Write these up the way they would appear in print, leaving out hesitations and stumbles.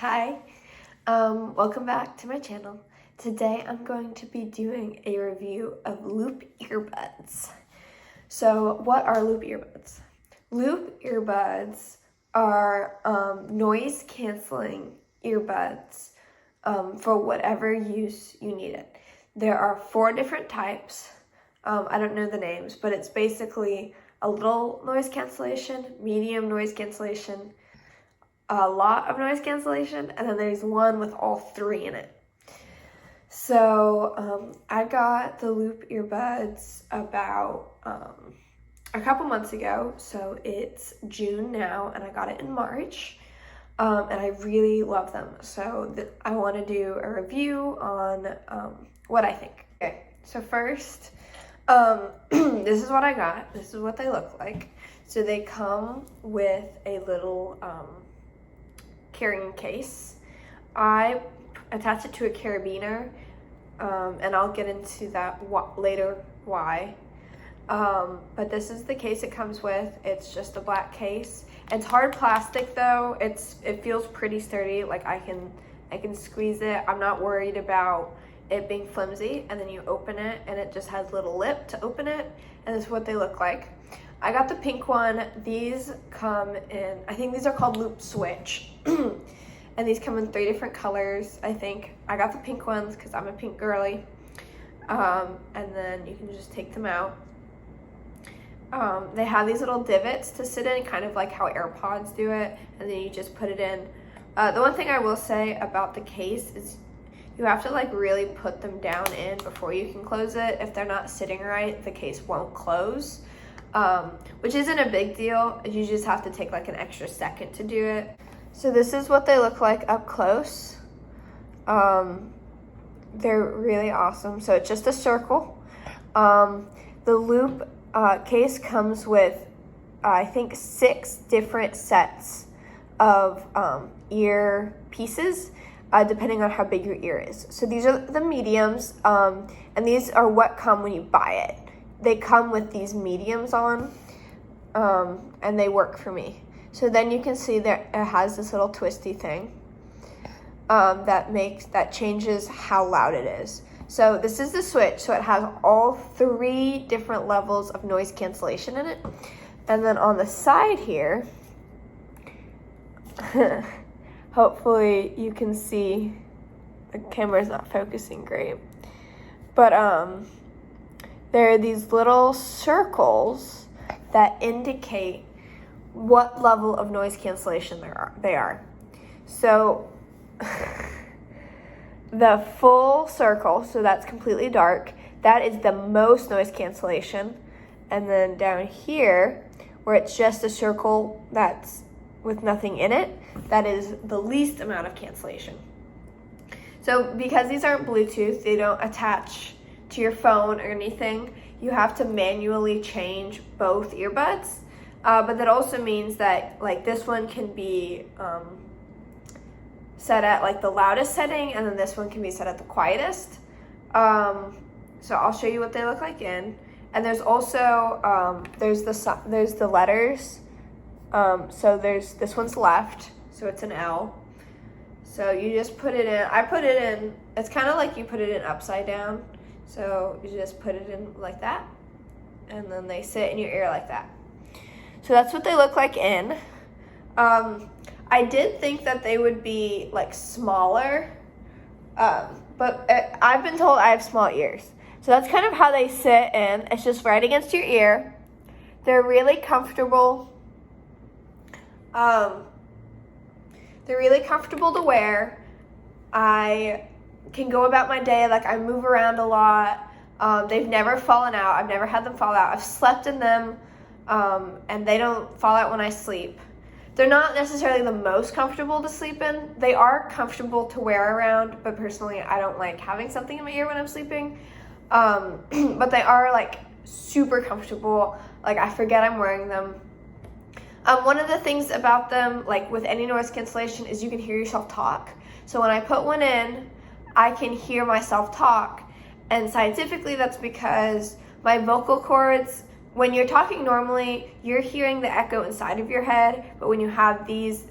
Hi, welcome back to my channel. Today I'm going to be doing a review of Loop earbuds. So what are Loop earbuds? Loop earbuds are noise canceling earbuds for whatever use you need it. There are 4 different types. I don't know the names, but it's basically a little noise cancellation, medium noise cancellation, a lot of noise cancellation, and then there's one with all 3 in it. So I got the Loop earbuds about a couple months ago, so it's June now, and I got it in March, and I really love them. So I want to do a review on what I think. Okay, so first, this is what I got. This is what they look like. So they come with a little carrying case. I attach it to a carabiner, and I'll get into that later why. But this is the case it comes with. It's just a black case. It's hard plastic though. It feels pretty sturdy. Like I can squeeze it. I'm not worried about it being flimsy. And then you open it and it just has a little lip to open it, and this is what they look like. I got the pink one. These come in, I think these are called Loop Switch. And these come in 3 different colors, I think. I got the pink ones because I'm a pink girly. And then you can just take them out. They have these little divots to sit in, kind of like how AirPods do it. And then you just put it in. The one thing I will say about the case is you have to like really put them down in before you can close it. If they're not sitting right, the case won't close. Which isn't a big deal. You just have to take like an extra second to do it. So this is what they look like up close. They're really awesome. So it's just a circle. The Loop case comes with, I think, 6 different sets of ear pieces, depending on how big your ear is. So these are the mediums, and these are what come when you buy it. They come with these mediums on, and they work for me. So then you can see that it has this little twisty thing that changes how loud it is. So this is the switch, so it has all 3 different levels of noise cancellation in it. And then on the side here, hopefully you can see, the camera's not focusing great, but there are these little circles that indicate what level of noise cancellation they are. So the full circle, so that's completely dark, that is the most noise cancellation. And then down here, where it's just a circle that's with nothing in it, that is the least amount of cancellation. So because these aren't Bluetooth, they don't attach to your phone or anything, you have to manually change both earbuds. But that also means that like this one can be set at like the loudest setting, and then this one can be set at the quietest. So I'll show you what they look like in. And there's also there's the letters. So there's this one's left, so it's an L. So you just put it in. I put it in. It's kind of like you put it in upside down. So you just put it in like that, and then they sit in your ear like that. So that's what they look like in. I did think that they would be like smaller, but I've been told I have small ears. So that's kind of how they sit in. It's just right against your ear. They're really comfortable. They're really comfortable to wear. I can go about my day, like I move around a lot. They've never fallen out. I've never had them fall out. I've slept in them, and they don't fall out when I sleep. They're not necessarily the most comfortable to sleep in. They are comfortable to wear around, but personally I don't like having something in my ear when I'm sleeping. But they are like super comfortable. Like I forget I'm wearing them. One of the things about them, like with any noise cancellation, is you can hear yourself talk. So when I put one in, I can hear myself talk. And scientifically that's because my vocal cords, when you're talking normally, you're hearing the echo inside of your head, but when you have these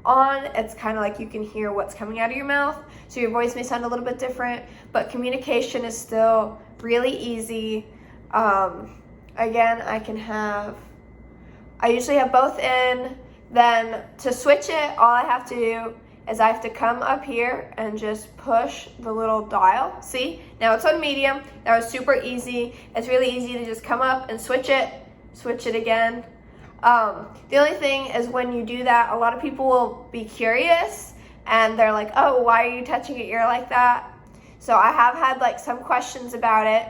on, it's kind of like you can hear what's coming out of your mouth, so your voice may sound a little bit different, but communication is still really easy. Again, I usually have both in. Then to switch it, all I have to do is I have to come up here and just push the little dial. See, now it's on medium. That was super easy. It's really easy to just come up and switch it again. The only thing is when you do that, a lot of people will be curious and they're like, oh, why are you touching your ear like that? So I have had like some questions about it,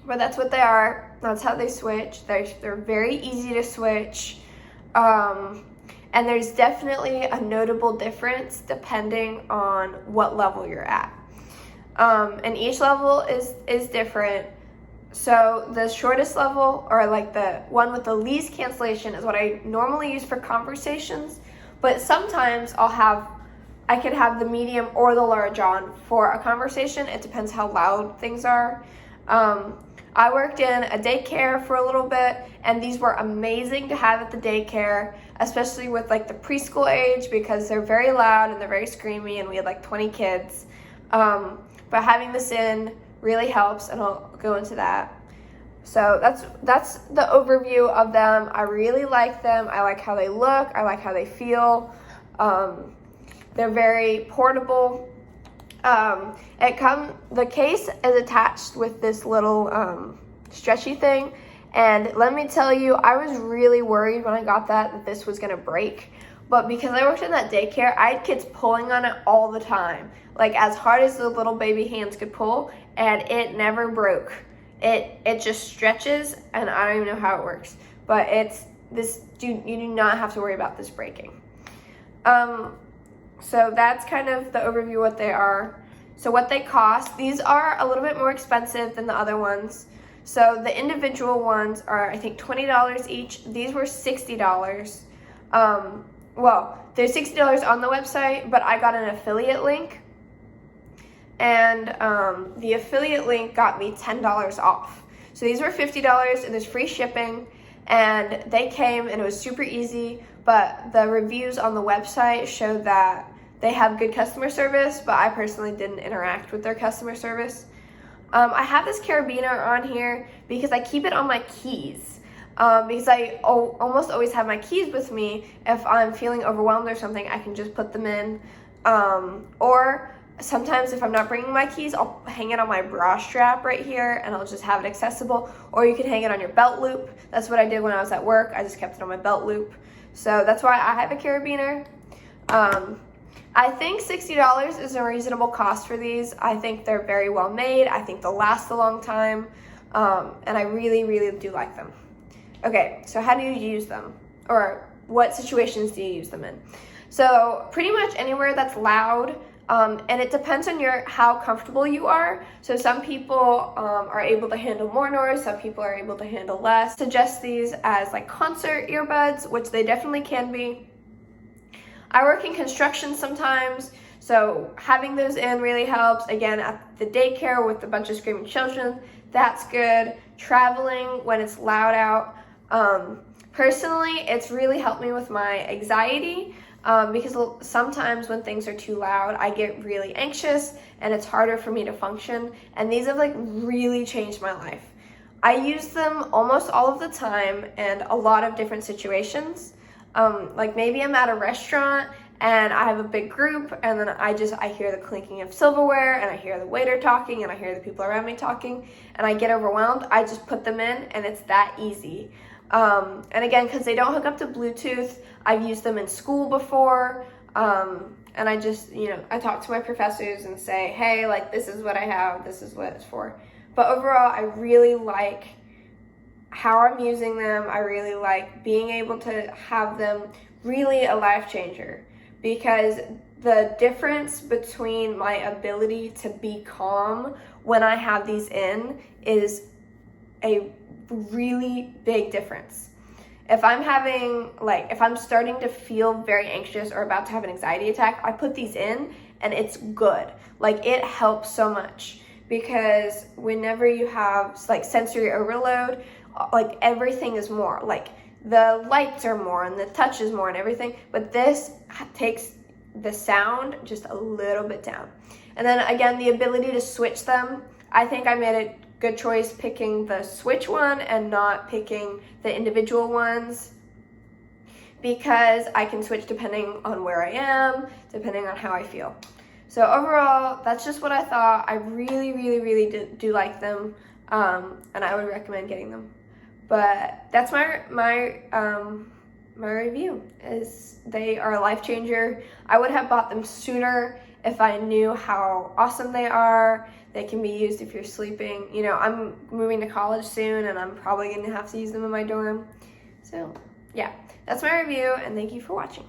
but that's what they are. That's how they switch. They're very easy to switch. And there's definitely a notable difference depending on what level you're at. And each level is different. So the shortest level, or like the one with the least cancellation, is what I normally use for conversations. But sometimes I could have the medium or the large on for a conversation. It depends how loud things are. I worked in a daycare for a little bit, and these were amazing to have at the daycare, especially with like the preschool age, because they're very loud and they're very screamy, and we had like 20 kids. But having this in really helps, and I'll go into that. So that's the overview of them. I really like them. I like how they look. I like how they feel. They're very portable. The case is attached with this little stretchy thing, and let me tell you, I was really worried when I got that this was gonna break. But because I worked in that daycare, I had kids pulling on it all the time, like as hard as the little baby hands could pull, and it never broke. It just stretches, and I don't even know how it works, but you do not have to worry about this breaking. So that's kind of the overview what they are. So what they cost, these are a little bit more expensive than the other ones. So the individual ones are, I think, $20 each. These were $60. Well, they're $60 on the website, but I got an affiliate link. And the affiliate link got me $10 off. So these were $50, and there's free shipping. And they came, and it was super easy. But the reviews on the website showed that they have good customer service, but I personally didn't interact with their customer service. I have this carabiner on here because I keep it on my keys. Because I almost always have my keys with me. If I'm feeling overwhelmed or something, I can just put them in. Or sometimes if I'm not bringing my keys, I'll hang it on my bra strap right here, and I'll just have it accessible. Or you can hang it on your belt loop. That's what I did when I was at work. I just kept it on my belt loop. So that's why I have a carabiner. I think $60 is a reasonable cost for these. I think they're very well made. I think they'll last a long time. And I really, really do like them. Okay, so how do you use them? Or what situations do you use them in? So pretty much anywhere that's loud, and it depends on how comfortable you are. So some people are able to handle more noise, some people are able to handle less. Suggest these as like concert earbuds, which they definitely can be. I work in construction sometimes, so having those in really helps. Again, at the daycare with a bunch of screaming children, that's good. Traveling when it's loud out. Personally, it's really helped me with my anxiety. Because sometimes when things are too loud, I get really anxious and it's harder for me to function. And these have like really changed my life. I use them almost all of the time and a lot of different situations. Like maybe I'm at a restaurant and I have a big group, and then I hear the clinking of silverware, and I hear the waiter talking, and I hear the people around me talking, and I get overwhelmed. I just put them in, and it's that easy. And again, because they don't hook up to Bluetooth, I've used them in school before, and I just, I talk to my professors and say, hey, like, this is what I have, this is what it's for. But overall, I really like how I'm using them. I really like being able to have them, really a life changer, because the difference between my ability to be calm when I have these in is a really big difference. If I'm starting to feel very anxious or about to have an anxiety attack, I put these in and it's good. Like, it helps so much, because whenever you have like sensory overload, like everything is more like the lights are more and the touch is more and everything, but this takes the sound just a little bit down. And then again, the ability to switch them. I think I made a good choice picking the switch one and not picking the individual ones, because I can switch depending on where I am, depending on how I feel. So overall, that's just what I thought. I really do like them, and I would recommend getting them. But that's my review. Is they are a life changer. I would have bought them sooner if I knew how awesome they are. They can be used if you're sleeping. You know, I'm moving to college soon, and I'm probably going to have to use them in my dorm. So yeah, that's my review, and thank you for watching.